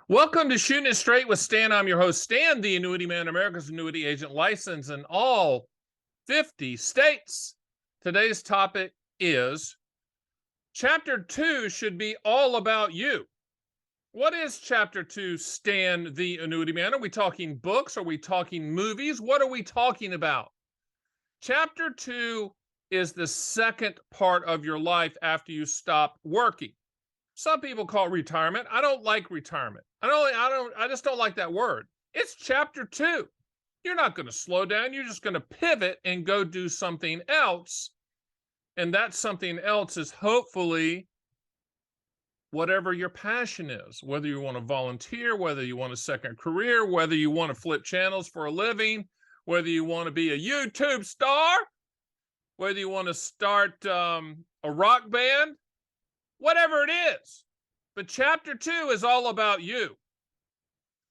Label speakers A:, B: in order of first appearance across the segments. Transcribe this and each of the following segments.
A: Welcome to Shooting It Straight with Stan. I'm your host, Stan, the Annuity Man, America's annuity agent licensed in all 50 states. Today's topic is Chapter 2 should be all about you. What is Chapter 2, Stan, the Annuity Man? Are we talking books? Are we talking movies? What are we talking about? Chapter 2 is the second part of your life after you stop working. Some people call it retirement. I don't like retirement. I just don't like that word. It's chapter 2. You're not going to slow down. You're just going to pivot and go do something else. And that something else is hopefully whatever your passion is, whether you want to volunteer, whether you want a second career, whether you want to flip channels for a living, whether you want to be a YouTube star, whether you want to start a rock band, whatever it is. But chapter 2 is all about you.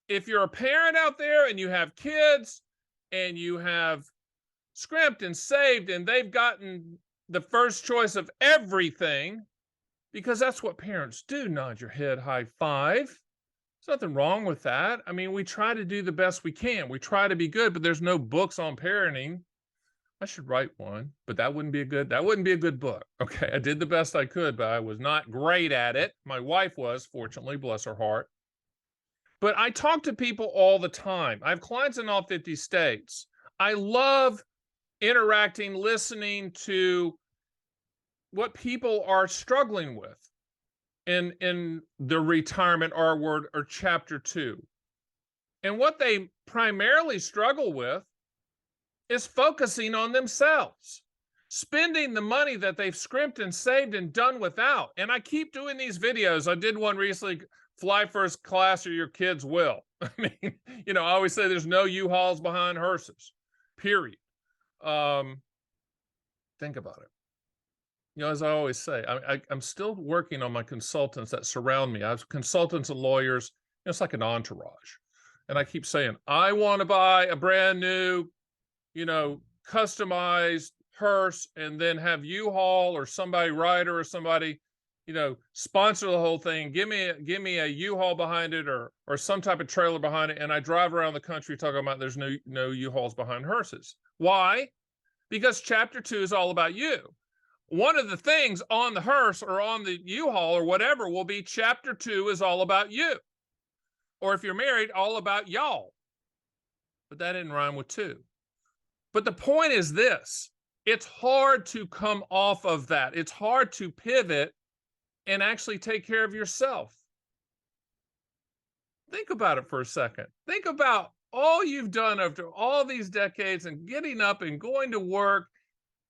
A: If you're a parent out there and you have kids and you have scrimped and saved and they've gotten the first choice of everything, because that's what parents do, nod your head, high five. There's nothing wrong with that. I mean, we try to do the best we can. We try to be good, but there's no books on parenting. I should write one, but that wouldn't be a good book. Okay, I did the best I could, but I was not great at it. My wife was, fortunately, bless her heart. But I talk to people all the time. I have clients in all 50 states. I love interacting, listening to what people are struggling with in the retirement R word or chapter 2. And what they primarily struggle with is focusing on themselves, spending the money that they've scrimped and saved and done without. And I keep doing these videos. I did one recently, fly first class or your kids will. I mean, I always say there's no U-Hauls behind hearses, period. Think about it. As I always say, I'm still working on my consultants that surround me. I have consultants and lawyers. It's like an entourage. And I keep saying, I want to buy a brand new customized hearse and then have U-Haul or somebody rider or somebody, sponsor the whole thing. Give me a U-Haul behind it or some type of trailer behind it. And I drive around the country talking about there's no U-Hauls behind hearses. Why? Because chapter 2 is all about you. One of the things on the hearse or on the U-Haul or whatever will be chapter 2 is all about you. Or if you're married, all about y'all. But that didn't rhyme with 2. But the point is this, it's hard to come off of that. It's hard to pivot and actually take care of yourself. Think about it for a second. Think about all you've done after all these decades and getting up and going to work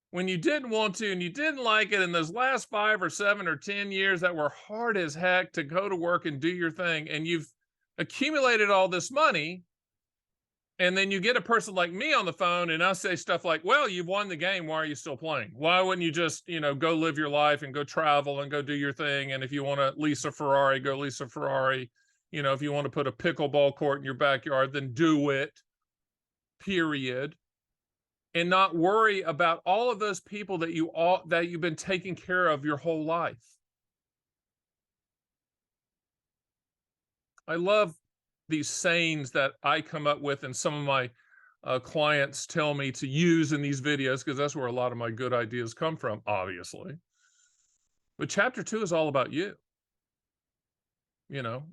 A: when you didn't want to and you didn't like it in those last 5 or 7 or 10 years that were hard as heck to go to work and do your thing. And you've accumulated all this money. And then you get a person like me on the phone and I say stuff like, well, you've won the game. Why are you still playing? Why wouldn't you just, go live your life and go travel and go do your thing? And if you want to lease a Ferrari, go lease a Ferrari. If you want to put a pickleball court in your backyard, then do it, period. And not worry about all of those people that you've been taking care of your whole life. I love these sayings that I come up with and some of my clients tell me to use in these videos because that's where a lot of my good ideas come from, obviously. But chapter 2 is all about you.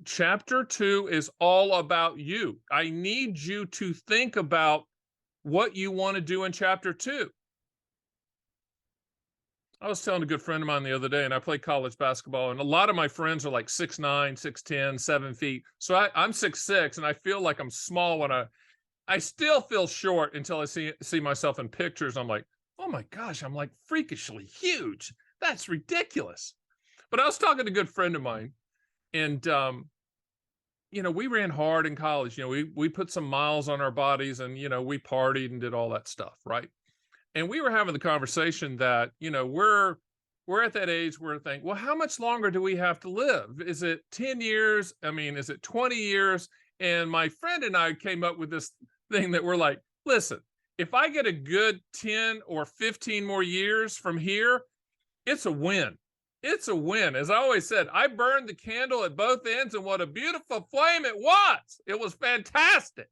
A: Chapter 2 is all about you. I need you to think about what you want to do in chapter 2. I was telling a good friend of mine the other day, and I play college basketball, and a lot of my friends are like 6'9", 6'10", 7 feet. So I'm 6'6", and I feel like I'm small when I still feel short until I see myself in pictures. I'm like, oh my gosh, I'm like freakishly huge. That's ridiculous. But I was talking to a good friend of mine, and we ran hard in college. We put some miles on our bodies, and we partied and did all that stuff, right? And we were having the conversation that, we're at that age where we think, well, how much longer do we have to live? Is it 10 years? I mean, is it 20 years? And my friend and I came up with this thing that we're like, listen, if I get a good 10 or 15 more years from here, it's a win. It's a win. As I always said, I burned the candle at both ends, and what a beautiful flame it was. It was fantastic.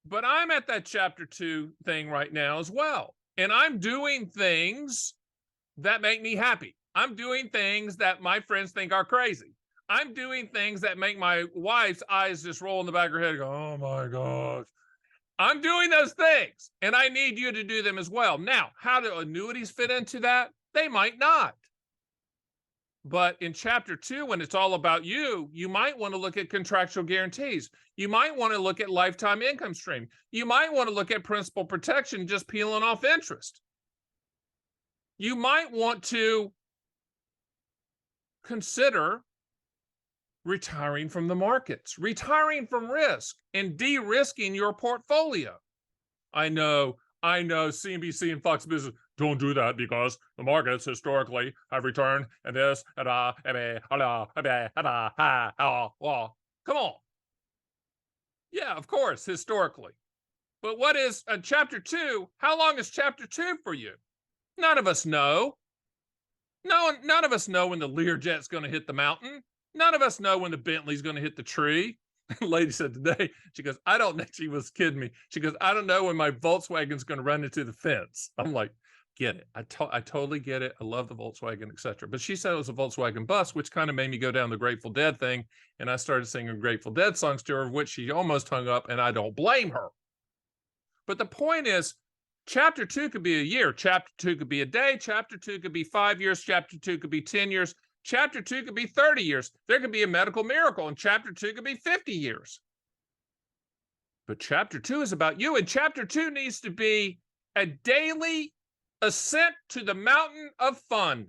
A: But I'm at that chapter 2 thing right now as well. And I'm doing things that make me happy. I'm doing things that my friends think are crazy. I'm doing things that make my wife's eyes just roll in the back of her head and go, oh my gosh. I'm doing those things, and I need you to do them as well. Now, how do annuities fit into that? They might not. But in chapter 2, when it's all about you, you might want to look at contractual guarantees. You might want to look at lifetime income stream. You might want to look at principal protection, just peeling off interest. You might want to consider retiring from the markets, retiring from risk, and de-risking your portfolio. I know CNBC and Fox Business don't do that because the markets historically have returned and this and come on. Yeah, of course, historically. But what is chapter 2? How long is chapter 2 for you? None of us know. No, none of us know when the Learjet's going to hit the mountain. None of us know when the Bentley's going to hit the tree. The lady said today, she goes, I don't know. She was kidding me. She goes, I don't know when my Volkswagen's going to run into the fence. I'm like, get it. I totally get it. I love the Volkswagen, etc. But she said it was a Volkswagen bus, which kind of made me go down the Grateful Dead thing. And I started singing Grateful Dead songs to her, of which she almost hung up, and I don't blame her. But the point is, chapter 2 could be a year. Chapter 2 could be a day. Chapter 2 could be 5 years. Chapter 2 could be 10 years. Chapter 2 could be 30 years. There could be a medical miracle, and chapter 2 could be 50 years. But chapter 2 is about you, and chapter 2 needs to be a daily ascent to the mountain of fun.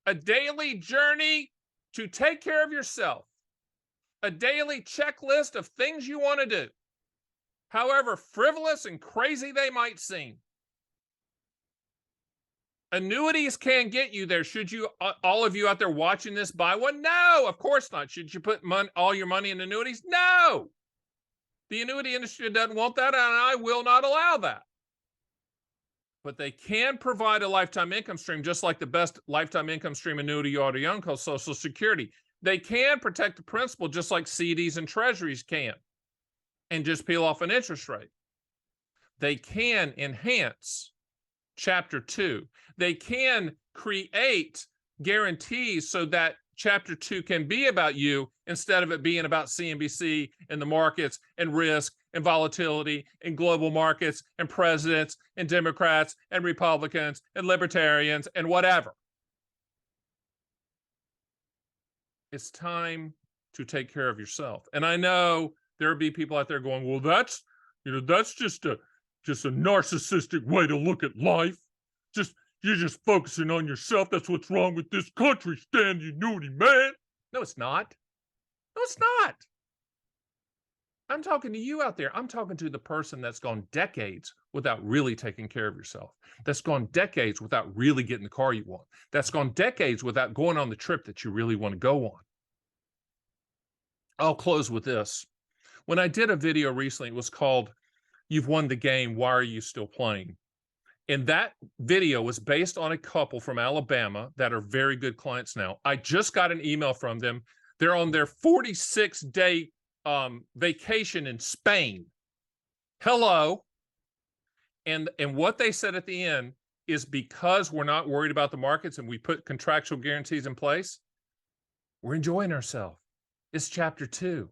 A: A daily journey to take care of yourself. A daily checklist of things you want to do, however frivolous and crazy they might seem. Annuities can get you there. Should you, all of you out there watching this, buy one? No, of course not. Should you put all your money in annuities? No. The annuity industry doesn't want that, and I will not allow that. But they can provide a lifetime income stream, just like the best lifetime income stream annuity you ought to own called Social Security. They can protect the principal just like CDs and treasuries can, and just peel off an interest rate. They can enhance chapter 2. They can create guarantees so that chapter 2 can be about you instead of it being about CNBC and the markets and risk and volatility and global markets and presidents and Democrats and Republicans and libertarians and whatever. It's time to take care of yourself. And I know there'll be people out there going, well, that's just a narcissistic way to look at life. You're just focusing on yourself. That's what's wrong with this country, Stan the Annuity Man. No, it's not. No, it's not. I'm talking to you out there. I'm talking to the person that's gone decades without really taking care of yourself. That's gone decades without really getting the car you want. That's gone decades without going on the trip that you really want to go on. I'll close with this. When I did a video recently, it was called, You've Won the Game, Why Are You Still Playing? And that video was based on a couple from Alabama that are very good clients now. I just got an email from them. They're on their 46-day vacation in Spain. Hello. And what they said at the end is, because we're not worried about the markets and we put contractual guarantees in place, we're enjoying ourselves. It's chapter 2.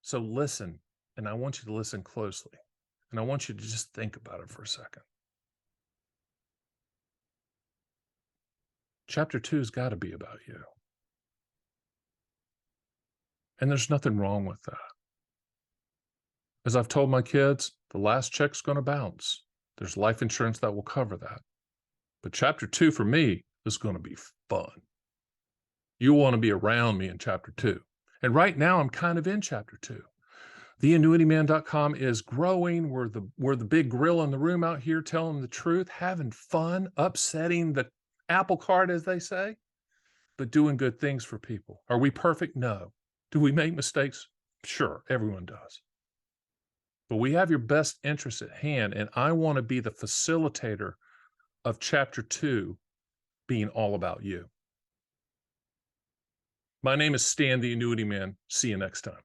A: So listen, and I want you to listen closely. And I want you to just think about it for a second. Chapter 2 has got to be about you. And there's nothing wrong with that. As I've told my kids, the last check's going to bounce. There's life insurance that will cover that. But chapter 2 for me is going to be fun. You want to be around me in chapter 2. And right now I'm kind of in chapter 2. TheAnnuityMan.com is growing. We're the big grill in the room out here, telling the truth, having fun, upsetting the apple cart, as they say, but doing good things for people. Are we perfect? No. Do we make mistakes? Sure, everyone does. but we have your best interest at hand, and I want to be the facilitator of Chapter 2 being all about you. My name is Stan the Annuity Man. See you next time.